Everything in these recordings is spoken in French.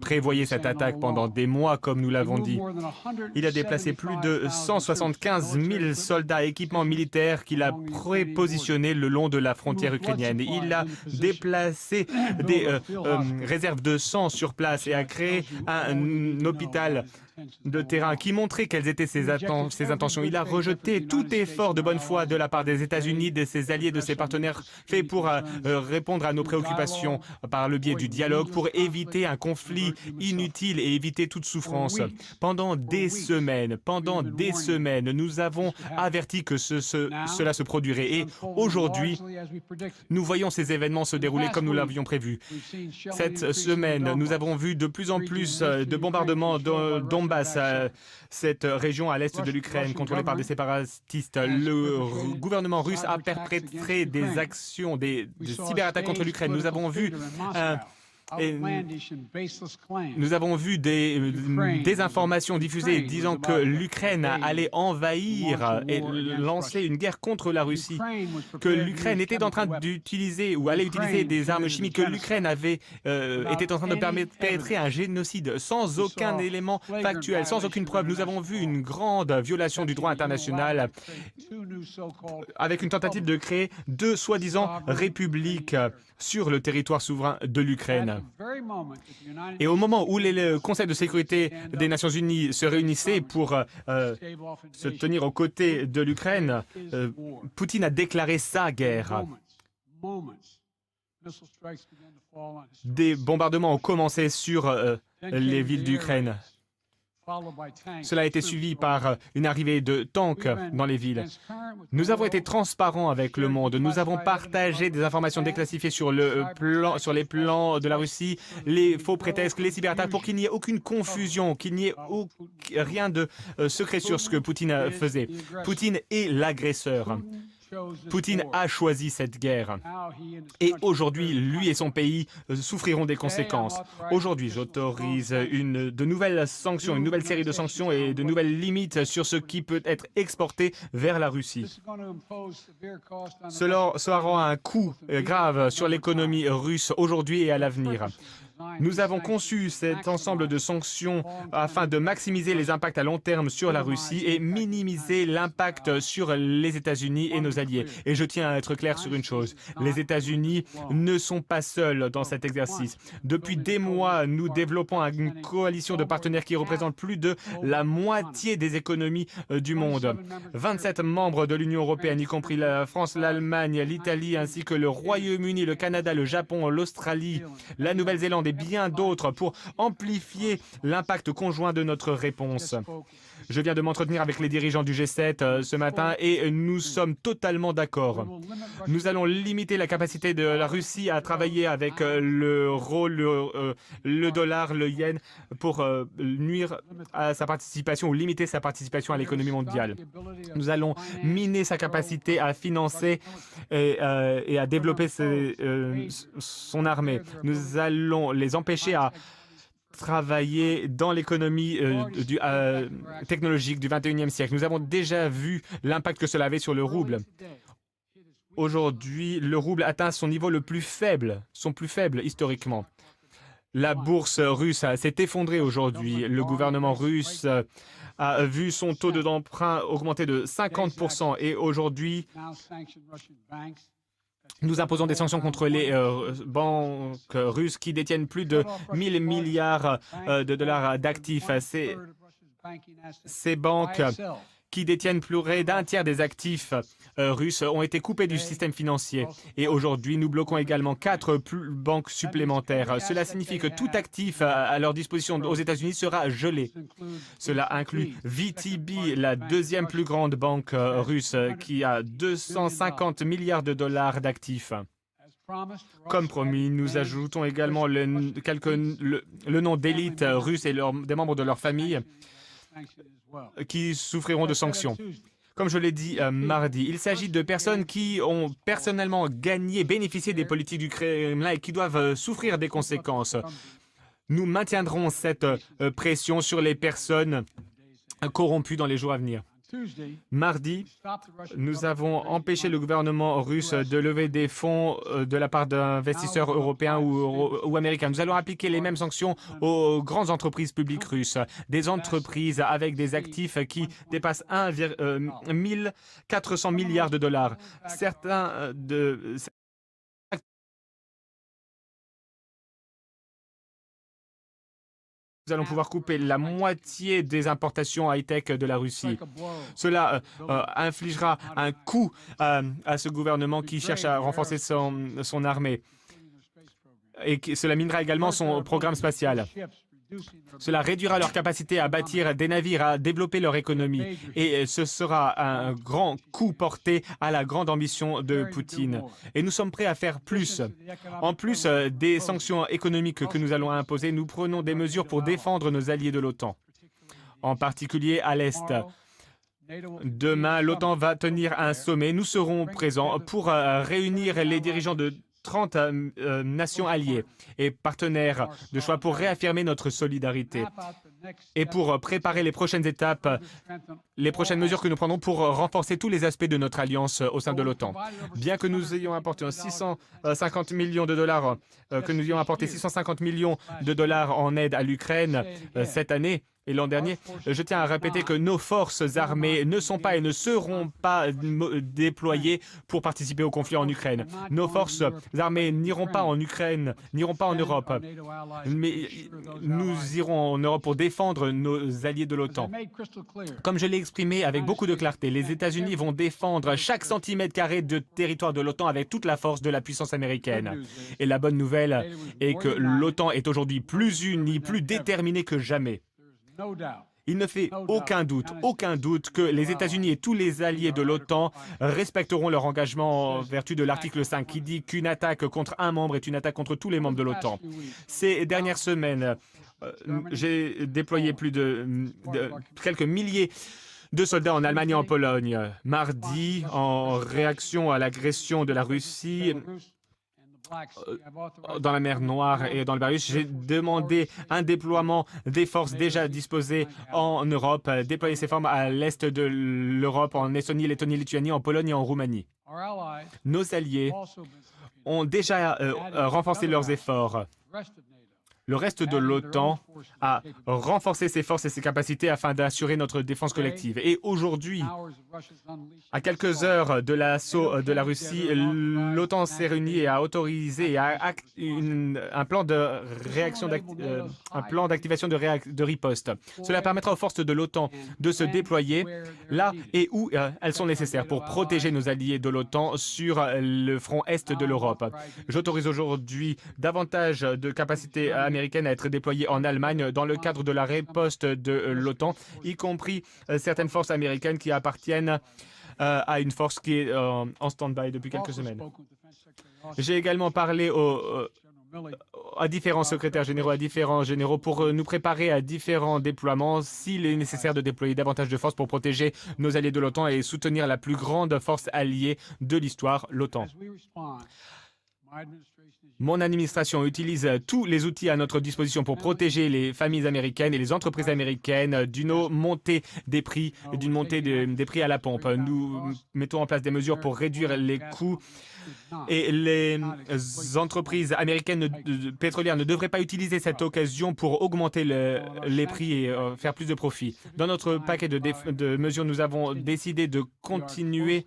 prévoyait cette attaque pendant des mois, comme nous l'avons dit. Il a déplacé plus de 175 000 soldats et équipements militaires qu'il a prépositionnés le long de la frontière ukrainienne. Il a déplacé des réserves de sang sur place et a créé un hôpital de terrain qui montrait quelles étaient ses intentions. Il a rejeté tout effort de bonne foi de la part des États-Unis, de ses alliés, de ses partenaires, fait pour répondre à nos préoccupations par le biais du dialogue, pour éviter un conflit inutile et éviter toute souffrance. Pendant des semaines, nous avons averti que cela se produirait. Et aujourd'hui, nous voyons ces événements se dérouler comme nous l'avions prévu. Cette semaine, nous avons vu de plus en plus de bombardements de Donbass, cette région à l'est de l'Ukraine contrôlée par des séparatistes. Le gouvernement russe a perpétré des actions, des cyberattaques contre l'Ukraine. Nous avons vu des informations diffusées disant que l'Ukraine allait envahir et lancer une guerre contre la Russie, que l'Ukraine était en train d'utiliser ou allait utiliser des armes chimiques, que l'Ukraine était en train de perpétrer un génocide sans aucun élément factuel, sans aucune preuve. Nous avons vu une grande violation du droit international avec une tentative de créer deux soi-disant républiques sur le territoire souverain de l'Ukraine. Et au moment où le Conseil de sécurité des Nations Unies se réunissait pour se tenir aux côtés de l'Ukraine, Poutine a déclaré sa guerre. Des bombardements ont commencé sur les villes d'Ukraine. Cela a été suivi par une arrivée de tanks dans les villes. Nous avons été transparents avec le monde. Nous avons partagé des informations déclassifiées sur les plans de la Russie, les faux prétextes, les cyberattaques, pour qu'il n'y ait aucune confusion, qu'il n'y ait rien de secret sur ce que Poutine faisait. Poutine est l'agresseur. Poutine a choisi cette guerre. Et aujourd'hui, lui et son pays souffriront des conséquences. Aujourd'hui, j'autorise de nouvelles sanctions, une nouvelle série de sanctions et de nouvelles limites sur ce qui peut être exporté vers la Russie. Cela aura un coût grave sur l'économie russe aujourd'hui et à l'avenir. Nous avons conçu cet ensemble de sanctions afin de maximiser les impacts à long terme sur la Russie et minimiser l'impact sur les États-Unis et nos alliés. Et je tiens à être clair sur une chose, les États-Unis ne sont pas seuls dans cet exercice. Depuis des mois, nous développons une coalition de partenaires qui représente plus de la moitié des économies du monde. 27 membres de l'Union européenne, y compris la France, l'Allemagne, l'Italie, ainsi que le Royaume-Uni, le Canada, le Japon, l'Australie, la Nouvelle-Zélande et bien d'autres pour amplifier l'impact conjoint de notre réponse. Je viens de m'entretenir avec les dirigeants du G7 ce matin et nous sommes totalement d'accord. Nous allons limiter la capacité de la Russie à travailler avec l'euro, le dollar, le yen pour nuire à sa participation ou limiter sa participation à l'économie mondiale. Nous allons miner sa capacité à financer et à développer son armée. Nous allons les empêcher à travailler dans l'économie technologique du 21e siècle. Nous avons déjà vu l'impact que cela avait sur le rouble. Aujourd'hui, le rouble atteint son niveau le plus faible, son plus faible historiquement. La bourse russe s'est effondrée aujourd'hui. Le gouvernement russe a vu son taux d'emprunt augmenter de 50% et aujourd'hui, nous imposons des sanctions contre les banques russes qui détiennent plus de 1000 milliards de dollars d'actifs. Ces banques qui détiennent plus d'un tiers des actifs russes ont été coupées du système financier. Et aujourd'hui, nous bloquons également 4 banques supplémentaires. Cela signifie que tout actif à leur disposition aux États-Unis sera gelé. Cela inclut VTB, la deuxième plus grande banque russe, qui a 250 milliards de dollars d'actifs. Comme promis, nous ajoutons également le nom d'élites russes et des membres de leur famille qui souffriront de sanctions. Comme je l'ai dit mardi, il s'agit de personnes qui ont personnellement bénéficié des politiques du Kremlin et qui doivent souffrir des conséquences. Nous maintiendrons cette pression sur les personnes corrompues dans les jours à venir. Mardi, nous avons empêché le gouvernement russe de lever des fonds de la part d'investisseurs européens ou américains. Nous allons appliquer les mêmes sanctions aux grandes entreprises publiques russes, des entreprises avec des actifs qui dépassent 1,400 milliards de dollars. Certains de nous allons pouvoir couper la moitié des importations high-tech de la Russie. Cela infligera un coût à ce gouvernement qui cherche à renforcer son armée. Et cela minera également son programme spatial. Cela réduira leur capacité à bâtir des navires, à développer leur économie. Et ce sera un grand coup porté à la grande ambition de Poutine. Et nous sommes prêts à faire plus. En plus des sanctions économiques que nous allons imposer, nous prenons des mesures pour défendre nos alliés de l'OTAN, en particulier à l'Est. Demain, l'OTAN va tenir un sommet. Nous serons présents pour réunir les dirigeants de 30 nations alliées et partenaires de choix pour réaffirmer notre solidarité et pour préparer les prochaines étapes, les prochaines mesures que nous prendrons pour renforcer tous les aspects de notre alliance au sein de l'OTAN. Bien que nous ayons apporté 650 millions de dollars, que nous ayons apporté 650 millions de dollars en aide à l'Ukraine cette année, et l'an dernier, je tiens à répéter que nos forces armées ne sont pas et ne seront pas déployées pour participer au conflit en Ukraine. Nos forces armées n'iront pas en Ukraine, n'iront pas en Europe, mais nous irons en Europe pour défendre nos alliés de l'OTAN. Comme je l'ai exprimé avec beaucoup de clarté, les États-Unis vont défendre chaque centimètre carré de territoire de l'OTAN avec toute la force de la puissance américaine. Et la bonne nouvelle est que l'OTAN est aujourd'hui plus unie, plus déterminée que jamais. Il ne fait aucun doute que les États-Unis et tous les alliés de l'OTAN respecteront leur engagement en vertu de l'article 5 qui dit qu'une attaque contre un membre est une attaque contre tous les membres de l'OTAN. Ces dernières semaines, j'ai déployé plus de quelques milliers de soldats en Allemagne et en Pologne. Mardi, en réaction à l'agression de la Russie dans la mer Noire et dans le Bélarus, j'ai demandé un déploiement des forces déjà disposées en Europe, déployer ces forces à l'est de l'Europe, en Estonie, Lettonie, Lituanie, en Pologne et en Roumanie. Nos alliés ont déjà renforcé leurs efforts. Le reste de l'OTAN a renforcé ses forces et ses capacités afin d'assurer notre défense collective. Et aujourd'hui, à quelques heures de l'assaut de la Russie, l'OTAN s'est réunie et a autorisé un plan d'activation de riposte. Cela permettra aux forces de l'OTAN de se déployer là et où elles sont nécessaires pour protéger nos alliés de l'OTAN sur le front est de l'Europe. J'autorise aujourd'hui davantage de capacités américaines à être déployées en Allemagne dans le cadre de la riposte de l'OTAN, y compris certaines forces américaines qui appartiennent à une force qui est en stand-by depuis quelques semaines. J'ai également parlé à différents secrétaires généraux, à différents généraux pour nous préparer à différents déploiements s'il est nécessaire de déployer davantage de forces pour protéger nos alliés de l'OTAN et soutenir la plus grande force alliée de l'histoire, l'OTAN. Mon administration utilise tous les outils à notre disposition pour protéger les familles américaines et les entreprises américaines d'une montée des prix, d'une montée des prix à la pompe. Nous mettons en place des mesures pour réduire les coûts et les entreprises américaines pétrolières ne devraient pas utiliser cette occasion pour augmenter les prix et faire plus de profit. Dans notre paquet de mesures, nous avons décidé de continuer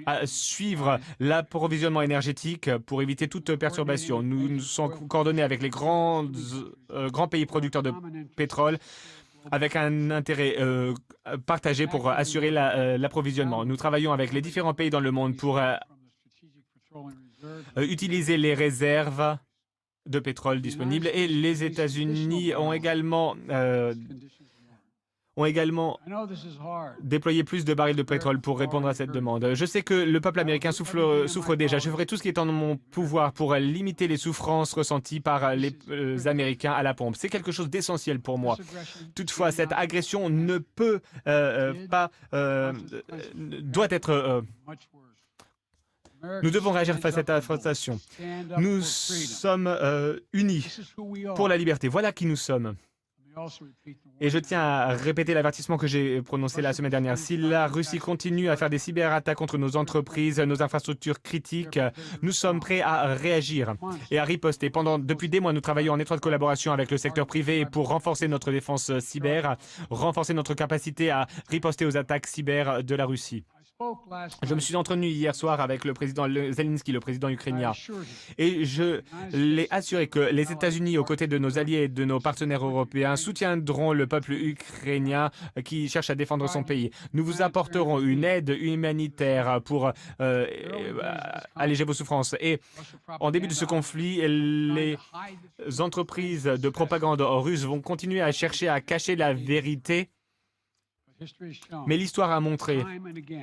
à suivre l'approvisionnement énergétique pour éviter toute perturbation. Nous nous sommes coordonnés avec les grands pays producteurs de pétrole avec un intérêt partagé pour assurer l'approvisionnement. Nous travaillons avec les différents pays dans le monde pour utiliser les réserves de pétrole disponibles et les États-Unis ont également déployé plus de barils de pétrole pour répondre à cette demande. Je sais que le peuple américain souffre déjà. Je ferai tout ce qui est en mon pouvoir pour limiter les souffrances ressenties par les Américains à la pompe. C'est quelque chose d'essentiel pour moi. Toutefois, cette agression ne peut doit être... Nous devons réagir face à cette affrontation. Nous sommes unis pour la liberté. Voilà qui nous sommes. Et je tiens à répéter l'avertissement que j'ai prononcé la semaine dernière. Si la Russie continue à faire des cyberattaques contre nos entreprises, nos infrastructures critiques, nous sommes prêts à réagir et à riposter. Depuis des mois, nous travaillons en étroite collaboration avec le secteur privé pour renforcer notre défense cyber, renforcer notre capacité à riposter aux attaques cyber de la Russie. Je me suis entretenu hier soir avec le président Zelensky, le président ukrainien, et je l'ai assuré que les États-Unis, aux côtés de nos alliés et de nos partenaires européens, soutiendront le peuple ukrainien qui cherche à défendre son pays. Nous vous apporterons une aide humanitaire pour alléger vos souffrances. Et en début de ce conflit, les entreprises de propagande russes vont continuer à chercher à cacher la vérité. Mais l'histoire a montré,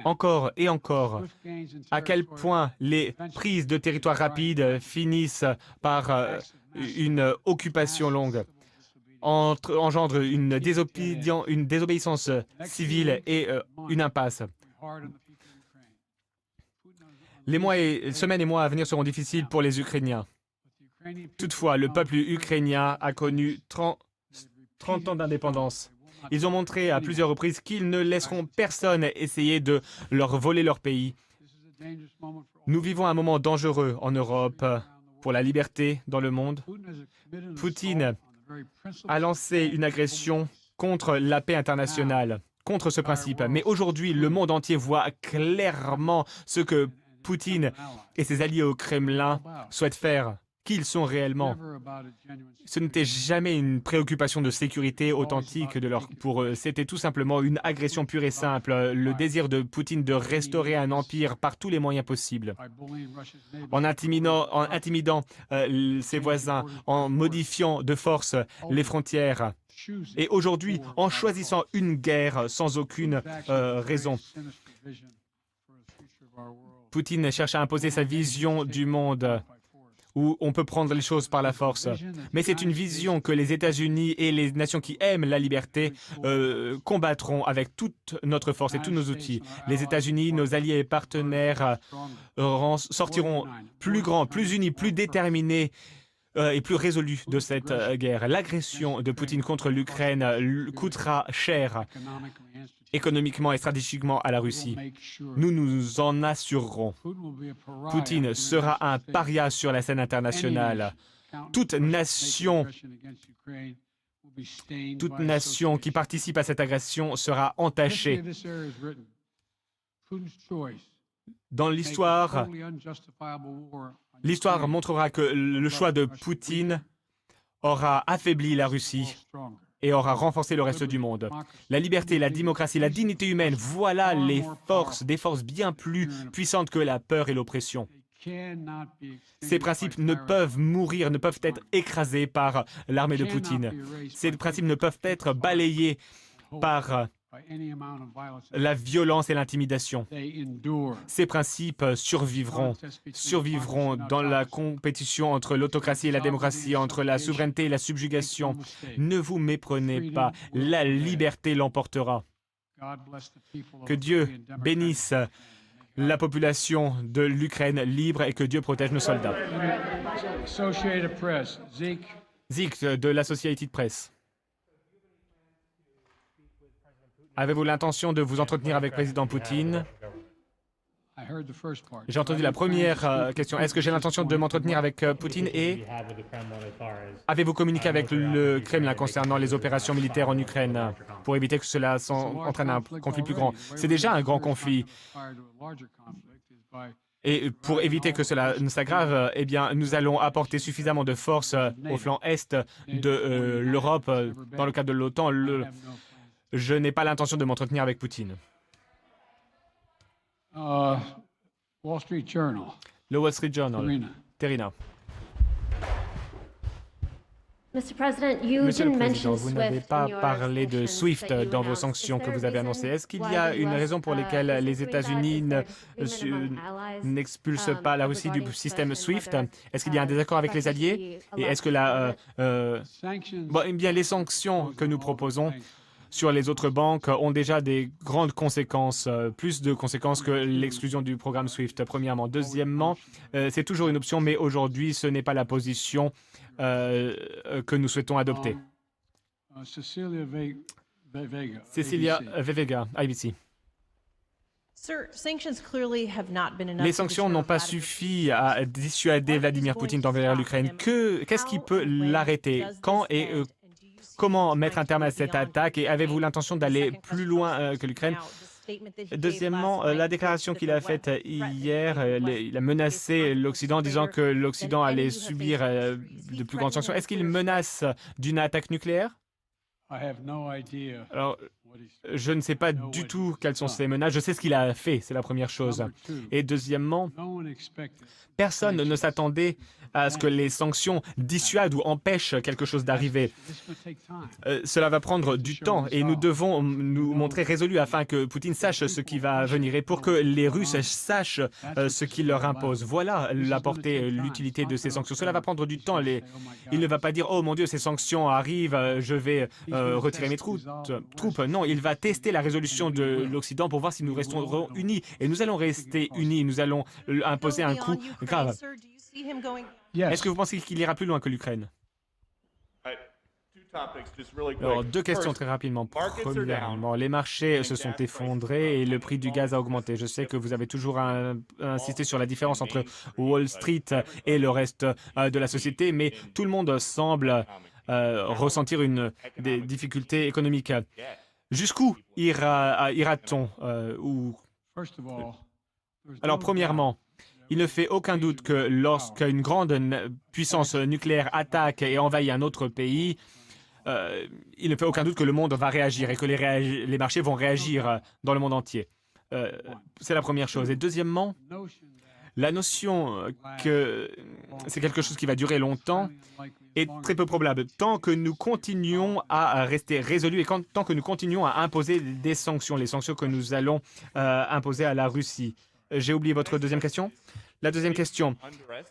encore et encore, à quel point les prises de territoire rapides finissent par une occupation longue, engendrent une désobéissance civile et une impasse. Les semaines et mois à venir seront difficiles pour les Ukrainiens. Toutefois, le peuple ukrainien a connu 30 ans d'indépendance. Ils ont montré à plusieurs reprises qu'ils ne laisseront personne essayer de leur voler leur pays. Nous vivons un moment dangereux en Europe pour la liberté dans le monde. Poutine a lancé une agression contre la paix internationale, contre ce principe. Mais aujourd'hui, le monde entier voit clairement ce que Poutine et ses alliés au Kremlin souhaitent faire. Qui ils sont réellement. Ce n'était jamais une préoccupation de sécurité authentique pour eux. C'était tout simplement une agression pure et simple, le désir de Poutine de restaurer un empire par tous les moyens possibles, en intimidant ses voisins, en modifiant de force les frontières. Et aujourd'hui, en choisissant une guerre sans aucune raison. Poutine cherche à imposer sa vision du monde, où on peut prendre les choses par la force. Mais c'est une vision que les États-Unis et les nations qui aiment la liberté combattront avec toute notre force et tous nos outils. Les États-Unis, nos alliés et partenaires sortiront plus grands, plus unis, plus déterminés et plus résolus de cette guerre. L'agression de Poutine contre l'Ukraine coûtera cher économiquement et stratégiquement à la Russie. Nous nous en assurerons. Poutine sera un paria sur la scène internationale. Toute nation qui participe à cette agression sera entachée. Dans l'histoire montrera que le choix de Poutine aura affaibli la Russie et aura renforcé le reste du monde. La liberté, la démocratie, la dignité humaine, voilà des forces bien plus puissantes que la peur et l'oppression. Ces principes ne peuvent mourir, ne peuvent être écrasés par l'armée de Poutine. Ces principes ne peuvent être balayés par la violence et l'intimidation. Ces principes survivront dans la compétition entre l'autocratie et la démocratie, entre la souveraineté et la subjugation. Ne vous méprenez pas, la liberté l'emportera. Que Dieu bénisse la population de l'Ukraine libre et que Dieu protège nos soldats. Zik de l'Associated Press. Avez-vous l'intention de vous entretenir avec le président Poutine? J'ai entendu la première question. Est-ce que j'ai l'intention de m'entretenir avec Poutine et avez-vous communiqué avec le Kremlin concernant les opérations militaires en Ukraine pour éviter que cela entraîne un conflit plus grand? C'est déjà un grand conflit. Et pour éviter que cela ne s'aggrave, eh bien, nous allons apporter suffisamment de force au flanc est de l'Europe dans le cadre de l'OTAN. Je n'ai pas l'intention de m'entretenir avec Poutine. Le Wall Street Journal. Terina. Monsieur le Président, vous n'avez pas parlé de SWIFT dans vos sanctions que vous avez annoncées. Est-ce qu'il y a une raison pour laquelle les États-Unis n'expulsent pas la Russie du système SWIFT? Est-ce qu'il y a un désaccord avec les alliés? Et est-ce que les sanctions que nous proposons sur les autres banques ont déjà des grandes conséquences, plus de conséquences que l'exclusion du programme SWIFT, premièrement. Deuxièmement, c'est toujours une option, mais aujourd'hui, ce n'est pas la position que nous souhaitons adopter. Cecilia Vega, ABC. Les sanctions n'ont pas suffi à dissuader Vladimir Poutine d'envahir l'Ukraine. Qu'est-ce qui peut l'arrêter? Quand et comment mettre un terme à cette attaque? Et avez-vous l'intention d'aller plus loin que l'Ukraine? Deuxièmement, la déclaration qu'il a faite hier, il a menacé l'Occident, disant que l'Occident allait subir de plus grandes sanctions. Est-ce qu'il menace d'une attaque nucléaire? Alors, je ne sais pas du tout quelles sont ces menaces. Je sais ce qu'il a fait, c'est la première chose. Et deuxièmement, personne ne s'attendait à ce que les sanctions dissuadent ou empêchent quelque chose d'arriver. Cela va prendre du temps et nous devons nous montrer résolus afin que Poutine sache ce qui va venir et pour que les Russes sachent ce qu'il leur impose. Voilà la portée, l'utilité de ces sanctions. Cela va prendre du temps. Il ne va pas dire « Oh mon Dieu, ces sanctions arrivent, je vais retirer mes troupes. » Non, il va tester la résolution de l'Occident pour voir si nous resterons unis. Et nous allons rester unis, nous allons imposer un coup grave. Est-ce que vous pensez qu'il ira plus loin que l'Ukraine? Alors, deux questions très rapidement. Premièrement, les marchés se sont effondrés et le prix du gaz a augmenté. Je sais que vous avez toujours insisté sur la différence entre Wall Street et le reste de la société, mais tout le monde semble ressentir des difficultés économiques. Jusqu'où ira-t-on Alors, premièrement, il ne fait aucun doute que lorsqu'une grande puissance nucléaire attaque et envahit un autre pays, il ne fait aucun doute que le monde va réagir et que les marchés vont réagir dans le monde entier. C'est la première chose. Et deuxièmement, la notion que c'est quelque chose qui va durer longtemps est très peu probable. Tant que nous continuons à rester résolus et tant que nous continuons à imposer des sanctions, les sanctions que nous allons imposer à la Russie. J'ai oublié votre deuxième question. La deuxième question,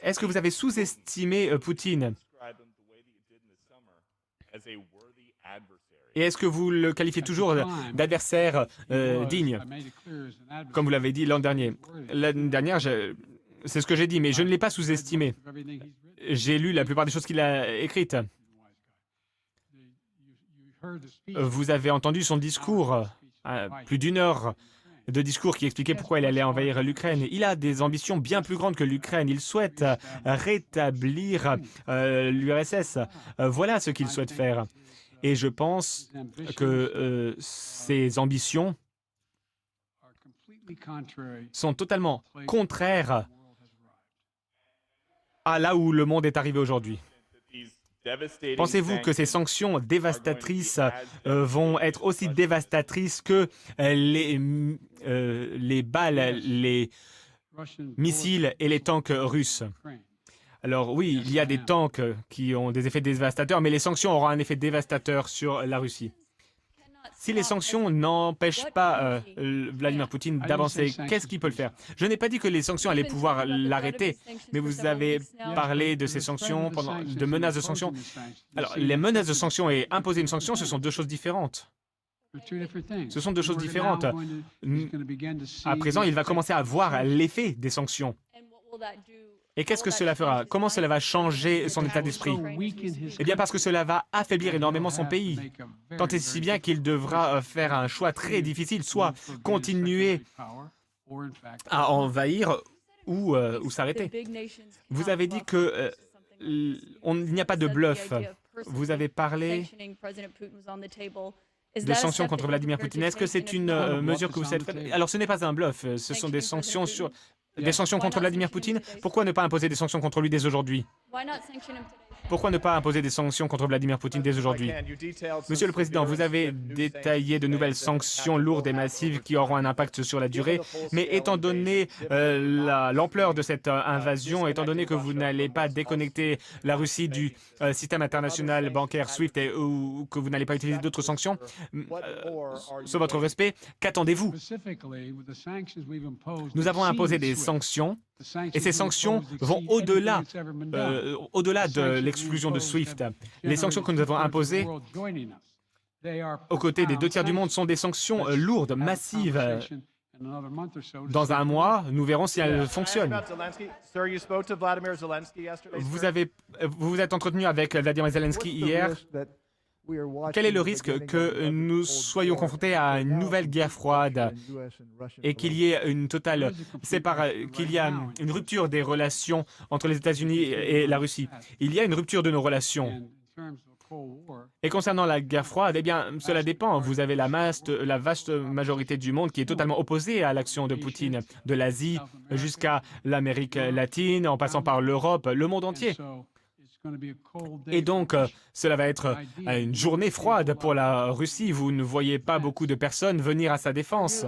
est-ce que vous avez sous-estimé Poutine? Et est-ce que vous le qualifiez toujours d'adversaire digne, comme vous l'avez dit l'an dernier? L'année dernière, c'est ce que j'ai dit, mais je ne l'ai pas sous-estimé. J'ai lu la plupart des choses qu'il a écrites. Vous avez entendu son discours, plus d'une heure de discours qui expliquait pourquoi il allait envahir l'Ukraine. Il a des ambitions bien plus grandes que l'Ukraine. Il souhaite rétablir l'URSS. Voilà ce qu'il souhaite faire. Et je pense que ces ambitions sont totalement contraires à là où le monde est arrivé aujourd'hui. Pensez-vous que ces sanctions dévastatrices vont être aussi dévastatrices que les balles, les missiles et les tanks russes? Alors oui, il y a des tanks qui ont des effets dévastateurs, mais les sanctions auront un effet dévastateur sur la Russie. Si les sanctions n'empêchent pas Vladimir Poutine d'avancer, qu'est-ce qu'il peut le faire? Je n'ai pas dit que les sanctions allaient pouvoir l'arrêter, mais vous avez parlé de ces sanctions, de menaces de sanctions. Alors, les menaces de sanctions et imposer une sanction, ce sont deux choses différentes. Ce sont deux choses différentes. À présent, il va commencer à voir l'effet des sanctions. Et qu'est-ce que cela fera? Comment cela va changer son état d'esprit? Eh bien, parce que cela va affaiblir énormément son pays. Tant et si bien qu'il devra faire un choix très difficile, soit continuer à envahir ou s'arrêter. Vous avez dit qu'il n'y a pas de bluff. Vous avez parlé de sanctions contre Vladimir Poutine. Est-ce que c'est une mesure que vous êtes faite? Alors, ce n'est pas un bluff. Ce sont des sanctions contre Vladimir Poutine. Pourquoi ne pas imposer des sanctions contre lui dès aujourd'hui? Pourquoi ne pas imposer des sanctions contre Vladimir Poutine dès aujourd'hui? Monsieur le Président, vous avez détaillé de nouvelles sanctions lourdes et massives qui auront un impact sur la durée, mais étant donné l'ampleur de cette invasion, étant donné que vous n'allez pas déconnecter la Russie du système international bancaire SWIFT ou que vous n'allez pas utiliser d'autres sanctions, sur votre respect, qu'attendez-vous? Nous avons imposé des sanctions et ces sanctions vont au-delà de l'exclusion de SWIFT. Les sanctions que nous avons imposées aux côtés des 2 tiers du monde sont des sanctions lourdes, massives. Dans un mois, nous verrons si elles fonctionnent. Vous vous êtes entretenu avec Vladimir Zelensky hier. Quel est le risque que nous soyons confrontés à une nouvelle guerre froide et qu'il y ait qu'il y a une rupture des relations entre les États-Unis et la Russie? Il y a une rupture de nos relations. Et concernant la guerre froide, eh bien, cela dépend. Vous avez la vaste majorité du monde qui est totalement opposée à l'action de Poutine, de l'Asie jusqu'à l'Amérique latine, en passant par l'Europe, le monde entier. Et donc, cela va être une journée froide pour la Russie. Vous ne voyez pas beaucoup de personnes venir à sa défense.